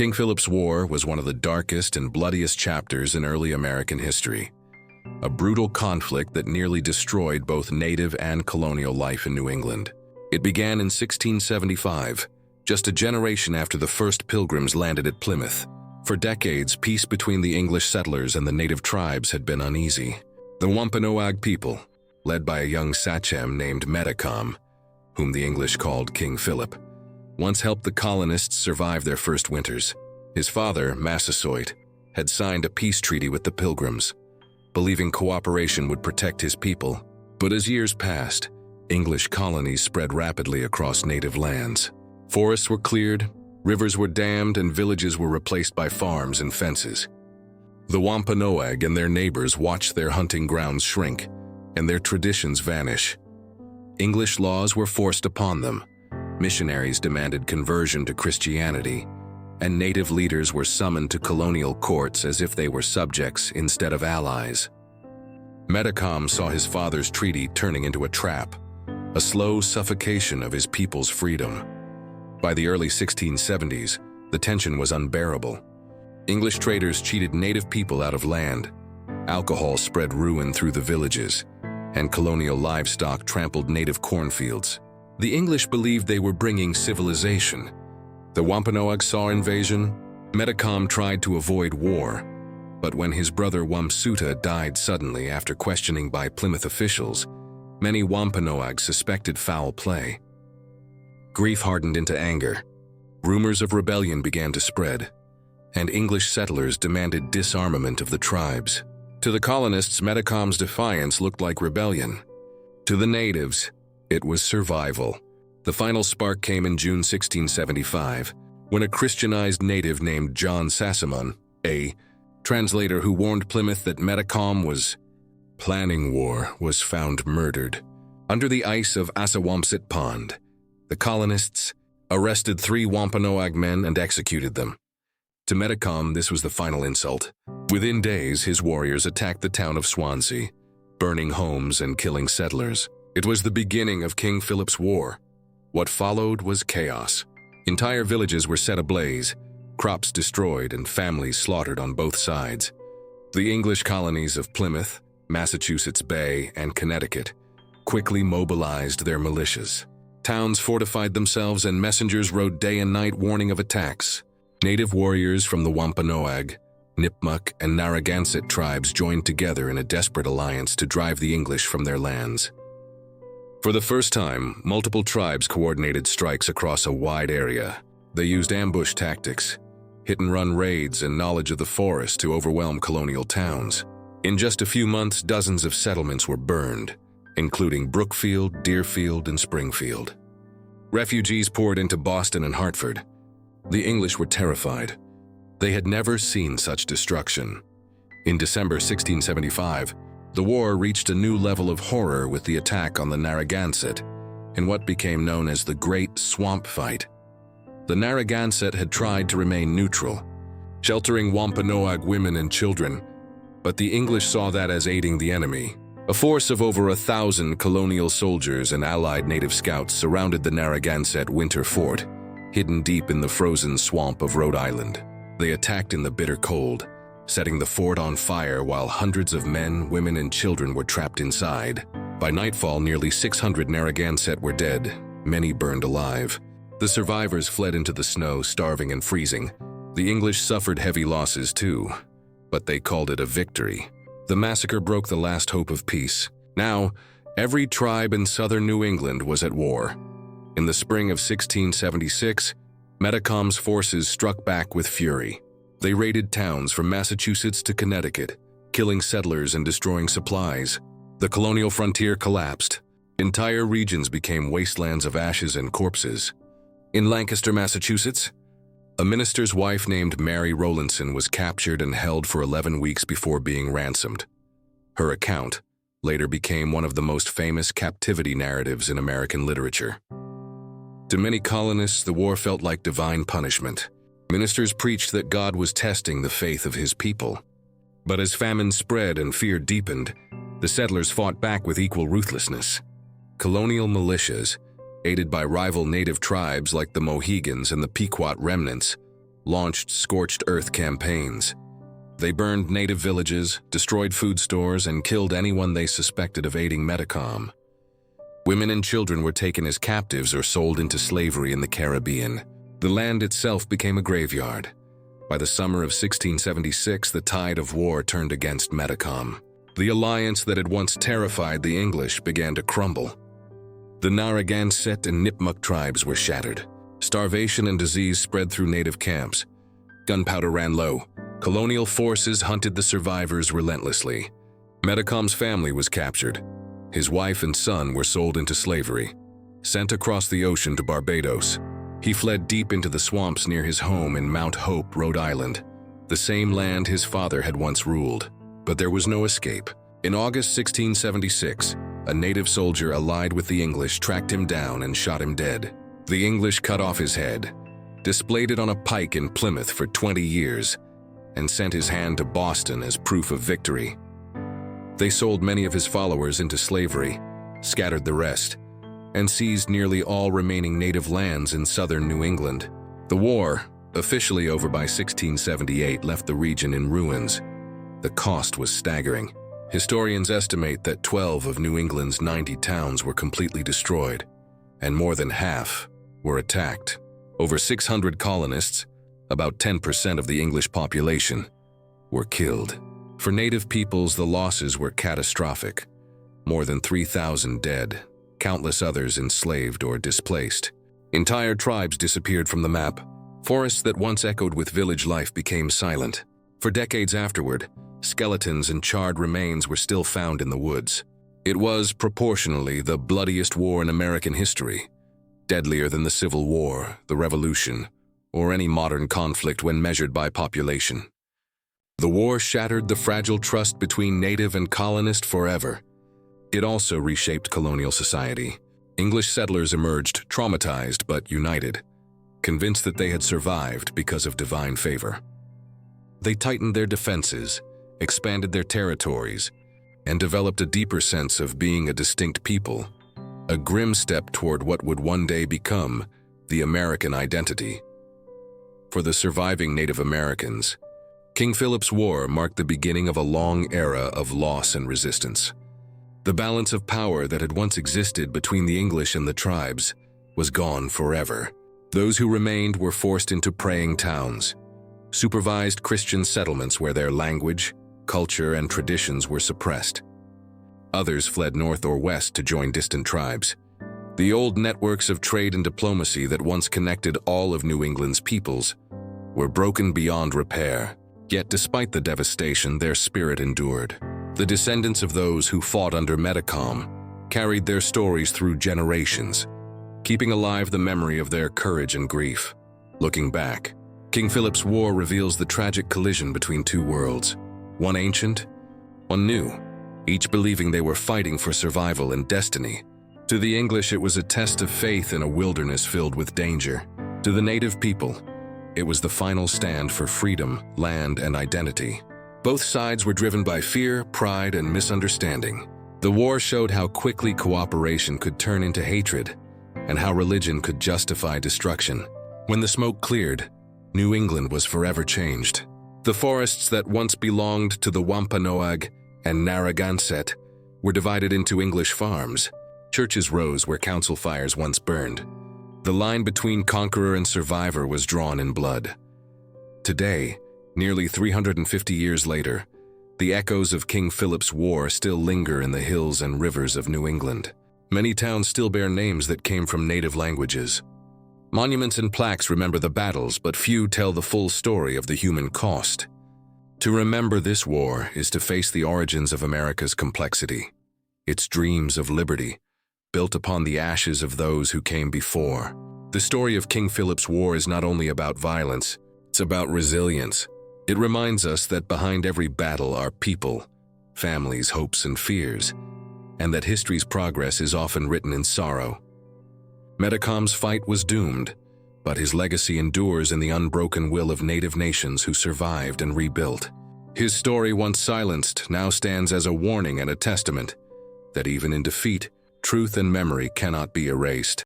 King Philip's War was one of the darkest and bloodiest chapters in early American history. A brutal conflict that nearly destroyed both native and colonial life in New England. It began in 1675, just a generation after the first Pilgrims landed at Plymouth. For decades, peace between the English settlers and the native tribes had been uneasy. The Wampanoag people, led by a young sachem named Metacom, whom the English called King Philip, once helped the colonists survive their first winters. His father, Massasoit, had signed a peace treaty with the Pilgrims, believing cooperation would protect his people. But as years passed, English colonies spread rapidly across native lands. Forests were cleared, rivers were dammed, and villages were replaced by farms and fences. The Wampanoag and their neighbors watched their hunting grounds shrink and their traditions vanish. English laws were forced upon them. Missionaries demanded conversion to Christianity, and native leaders were summoned to colonial courts as if they were subjects instead of allies. Metacom saw his father's treaty turning into a trap, a slow suffocation of his people's freedom. By the early 1670s, the tension was unbearable. English traders cheated native people out of land, alcohol spread ruin through the villages, and colonial livestock trampled native cornfields. The English believed they were bringing civilization. The Wampanoag saw invasion. Metacom tried to avoid war, but when his brother Wamsuta died suddenly after questioning by Plymouth officials, many Wampanoag suspected foul play. Grief hardened into anger. Rumors of rebellion began to spread, and English settlers demanded disarmament of the tribes. To the colonists, Metacom's defiance looked like rebellion. To the natives, it was survival. The final spark came in June 1675, when a Christianized native named John Sassamon, a translator who warned Plymouth that Metacom was planning war, was found murdered. Under the ice of Assawampsit Pond, the colonists arrested 3 Wampanoag men and executed them. To Metacom, this was the final insult. Within days, his warriors attacked the town of Swansea, burning homes and killing settlers. It was the beginning of King Philip's War. What followed was chaos. Entire villages were set ablaze, crops destroyed, and families slaughtered on both sides. The English colonies of Plymouth, Massachusetts Bay, and Connecticut quickly mobilized their militias. Towns fortified themselves, and messengers rode day and night warning of attacks. Native warriors from the Wampanoag, Nipmuc, and Narragansett tribes joined together in a desperate alliance to drive the English from their lands. For the first time, multiple tribes coordinated strikes across a wide area. They used ambush tactics, hit-and-run raids, and knowledge of the forest to overwhelm colonial towns. In just a few months, dozens of settlements were burned, including Brookfield, Deerfield, and Springfield. Refugees poured into Boston and Hartford. The English were terrified. They had never seen such destruction. In December 1675, the war reached a new level of horror with the attack on the Narragansett in what became known as the Great Swamp Fight. The Narragansett had tried to remain neutral, sheltering Wampanoag women and children, but the English saw that as aiding the enemy. A force of over 1,000 colonial soldiers and allied native scouts surrounded the Narragansett winter fort, hidden deep in the frozen swamp of Rhode Island. They attacked in the bitter cold, setting the fort on fire while hundreds of men, women, and children were trapped inside. By nightfall, nearly 600 Narragansett were dead, many burned alive. The survivors fled into the snow, starving and freezing. The English suffered heavy losses too, but they called it a victory. The massacre broke the last hope of peace. Now, every tribe in southern New England was at war. In the spring of 1676, Metacom's forces struck back with fury. They raided towns from Massachusetts to Connecticut, killing settlers and destroying supplies. The colonial frontier collapsed. Entire regions became wastelands of ashes and corpses. In Lancaster, Massachusetts, a minister's wife named Mary Rowlandson was captured and held for 11 weeks before being ransomed. Her account later became one of the most famous captivity narratives in American literature. To many colonists, the war felt like divine punishment. Ministers preached that God was testing the faith of his people. But as famine spread and fear deepened, the settlers fought back with equal ruthlessness. Colonial militias, aided by rival native tribes like the Mohegans and the Pequot remnants, launched scorched earth campaigns. They burned native villages, destroyed food stores, and killed anyone they suspected of aiding Metacom. Women and children were taken as captives or sold into slavery in the Caribbean. The land itself became a graveyard. By the summer of 1676, the tide of war turned against Metacom. The alliance that had once terrified the English began to crumble. The Narragansett and Nipmuc tribes were shattered. Starvation and disease spread through native camps. Gunpowder ran low. Colonial forces hunted the survivors relentlessly. Metacom's family was captured. His wife and son were sold into slavery, sent across the ocean to Barbados. He fled deep into the swamps near his home in Mount Hope, Rhode Island, the same land his father had once ruled. But there was no escape. In August 1676, a native soldier allied with the English tracked him down and shot him dead. The English cut off his head, displayed it on a pike in Plymouth for 20 years, and sent his hand to Boston as proof of victory. They sold many of his followers into slavery, scattered the rest, and seized nearly all remaining native lands in southern New England. The war, officially over by 1678, left the region in ruins. The cost was staggering. Historians estimate that 12 of New England's 90 towns were completely destroyed, and more than half were attacked. Over 600 colonists, about 10% of the English population, were killed. For native peoples, the losses were catastrophic. More than 3,000 dead, countless others enslaved or displaced. Entire tribes disappeared from the map. Forests that once echoed with village life became silent. For decades afterward, skeletons and charred remains were still found in the woods. It was, proportionally, the bloodiest war in American history, deadlier than the Civil War, the Revolution, or any modern conflict when measured by population. The war shattered the fragile trust between native and colonist forever. It also reshaped colonial society. English settlers emerged traumatized but united, convinced that they had survived because of divine favor. They tightened their defenses, expanded their territories, and developed a deeper sense of being a distinct people, a grim step toward what would one day become the American identity. For the surviving Native Americans, King Philip's War marked the beginning of a long era of loss and resistance. The balance of power that had once existed between the English and the tribes was gone forever. Those who remained were forced into praying towns, supervised Christian settlements where their language, culture, and traditions were suppressed. Others fled north or west to join distant tribes. The old networks of trade and diplomacy that once connected all of New England's peoples were broken beyond repair. Yet despite the devastation, their spirit endured. The descendants of those who fought under Metacom carried their stories through generations, keeping alive the memory of their courage and grief. Looking back, King Philip's War reveals the tragic collision between two worlds, one ancient, one new, each believing they were fighting for survival and destiny. To the English, it was a test of faith in a wilderness filled with danger. To the native people, it was the final stand for freedom, land, and identity. Both sides were driven by fear, pride, and misunderstanding. The war showed how quickly cooperation could turn into hatred, and how religion could justify destruction. When the smoke cleared, New England was forever changed. The forests that once belonged to the Wampanoag and Narragansett were divided into English farms. Churches rose where council fires once burned. The line between conqueror and survivor was drawn in blood. Today, nearly 350 years later, the echoes of King Philip's War still linger in the hills and rivers of New England. Many towns still bear names that came from native languages. Monuments and plaques remember the battles, but few tell the full story of the human cost. To remember this war is to face the origins of America's complexity, its dreams of liberty, built upon the ashes of those who came before. The story of King Philip's War is not only about violence, it's about resilience. It reminds us that behind every battle are people, families, hopes, and fears, and that history's progress is often written in sorrow. Metacom's fight was doomed, but his legacy endures in the unbroken will of native nations who survived and rebuilt. His story, once silenced, now stands as a warning and a testament that even in defeat, truth and memory cannot be erased.